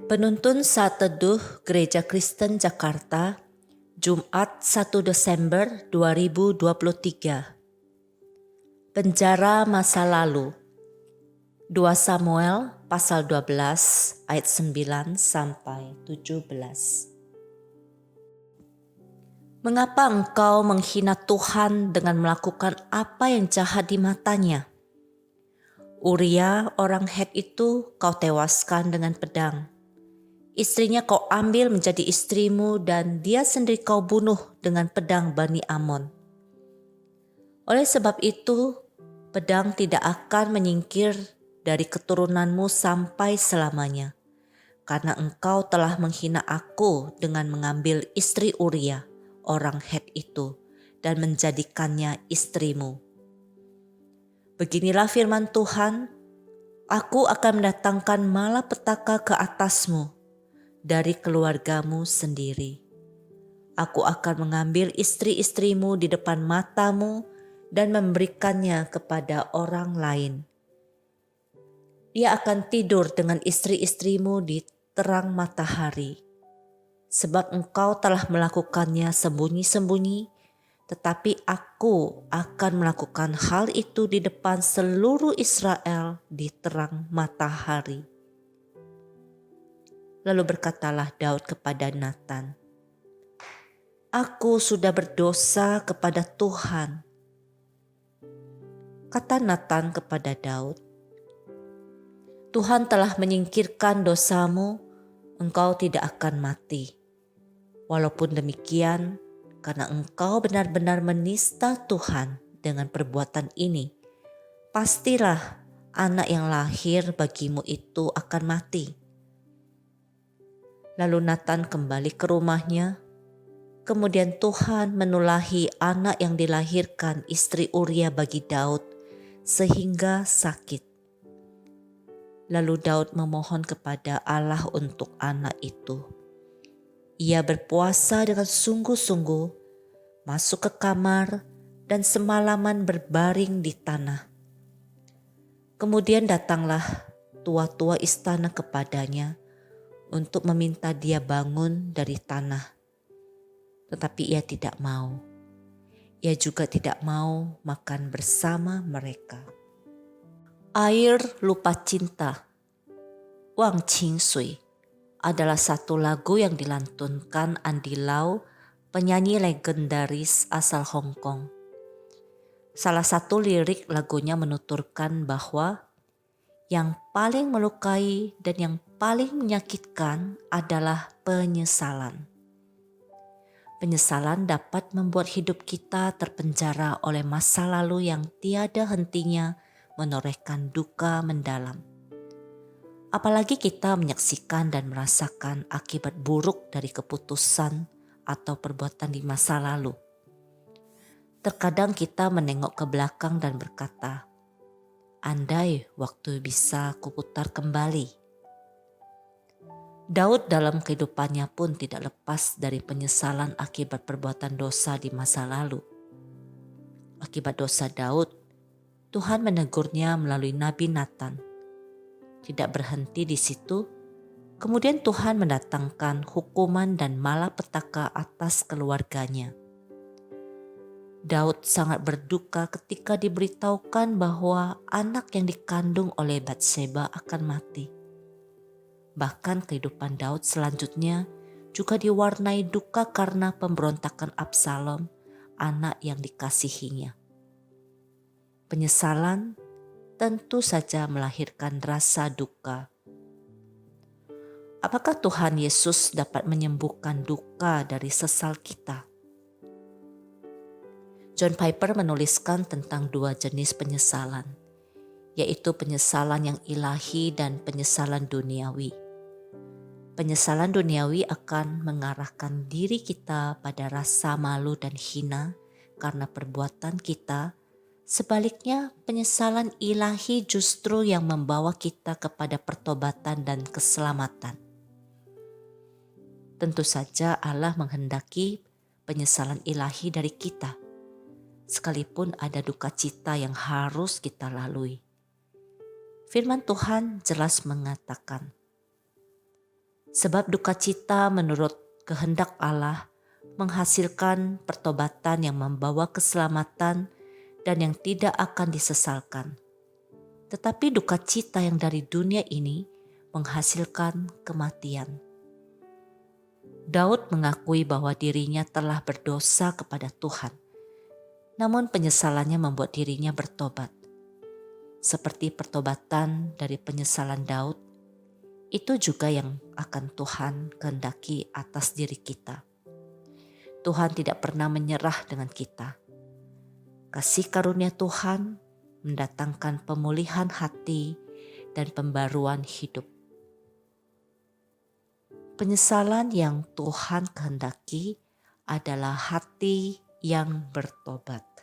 Penuntun Saat Teduh Gereja Kristen Jakarta, Jumat 1 Desember 2023. Penjara masa lalu. 2 Samuel pasal 12 ayat 9 sampai 17. Mengapa engkau menghina Tuhan dengan melakukan apa yang jahat di matanya? Uria orang Het itu kau tewaskan dengan pedang. Istrinya kau ambil menjadi istrimu dan dia sendiri kau bunuh dengan pedang Bani Amon. Oleh sebab itu, pedang tidak akan menyingkir dari keturunanmu sampai selamanya, karena engkau telah menghina aku dengan mengambil istri Uria, orang Het itu, dan menjadikannya istrimu. Beginilah firman Tuhan, aku akan mendatangkan malapetaka ke atasmu dari keluargamu sendiri. Aku akan mengambil istri-istrimu di depan matamu dan memberikannya kepada orang lain. Ia akan tidur dengan istri-istrimu di terang matahari. Sebab engkau telah melakukannya sembunyi-sembunyi, tetapi aku akan melakukan hal itu di depan seluruh Israel di terang matahari. Lalu berkatalah Daud kepada Natan, "Aku sudah berdosa kepada Tuhan." Kata Natan kepada Daud, "Tuhan telah menyingkirkan dosamu, engkau tidak akan mati. Walaupun demikian, karena engkau benar-benar menista Tuhan dengan perbuatan ini, pastilah anak yang lahir bagimu itu akan mati." Lalu Natan kembali ke rumahnya. Kemudian Tuhan menulahi anak yang dilahirkan istri Uria bagi Daud sehingga sakit. Lalu Daud memohon kepada Allah untuk anak itu. Ia berpuasa dengan sungguh-sungguh, masuk ke kamar dan semalaman berbaring di tanah. Kemudian datanglah tua-tua istana kepadanya untuk meminta dia bangun dari tanah. Tetapi ia tidak mau. Ia juga tidak mau makan bersama mereka. Air lupa cinta, Wang Qing Sui, adalah satu lagu yang dilantunkan Andy Lau, penyanyi legendaris asal Hong Kong. Salah satu lirik lagunya menuturkan bahwa yang paling melukai dan yang paling menyakitkan adalah penyesalan. Penyesalan dapat membuat hidup kita terpenjara oleh masa lalu yang tiada hentinya menorehkan duka mendalam. Apalagi kita menyaksikan dan merasakan akibat buruk dari keputusan atau perbuatan di masa lalu. Terkadang kita menengok ke belakang dan berkata, "Andai waktu bisa kuputar kembali." Daud dalam kehidupannya pun tidak lepas dari penyesalan akibat perbuatan dosa di masa lalu. Akibat dosa Daud, Tuhan menegurnya melalui Nabi Natan. Tidak berhenti di situ, kemudian Tuhan mendatangkan hukuman dan malapetaka atas keluarganya. Daud sangat berduka ketika diberitahukan bahwa anak yang dikandung oleh Batseba akan mati. Bahkan kehidupan Daud selanjutnya juga diwarnai duka karena pemberontakan Absalom, anak yang dikasihinya. Penyesalan tentu saja melahirkan rasa duka. Apakah Tuhan Yesus dapat menyembuhkan duka dari sesal kita? John Piper menuliskan tentang dua jenis penyesalan, yaitu penyesalan yang ilahi dan penyesalan duniawi. Penyesalan duniawi akan mengarahkan diri kita pada rasa malu dan hina karena perbuatan kita. Sebaliknya, penyesalan ilahi justru yang membawa kita kepada pertobatan dan keselamatan. Tentu saja Allah menghendaki penyesalan ilahi dari kita, sekalipun ada duka cita yang harus kita lalui. Firman Tuhan jelas mengatakan, Sebab duka cita menurut kehendak Allah menghasilkan pertobatan yang membawa keselamatan dan yang tidak akan disesalkan. Tetapi duka cita yang dari dunia ini menghasilkan kematian. Daud mengakui bahwa dirinya telah berdosa kepada Tuhan, namun penyesalannya membuat dirinya bertobat. Seperti pertobatan dari penyesalan Daud, itu juga yang akan Tuhan kehendaki atas diri kita. Tuhan tidak pernah menyerah dengan kita. Kasih karunia Tuhan mendatangkan pemulihan hati dan pembaruan hidup. Penyesalan yang Tuhan kehendaki adalah hati yang bertobat.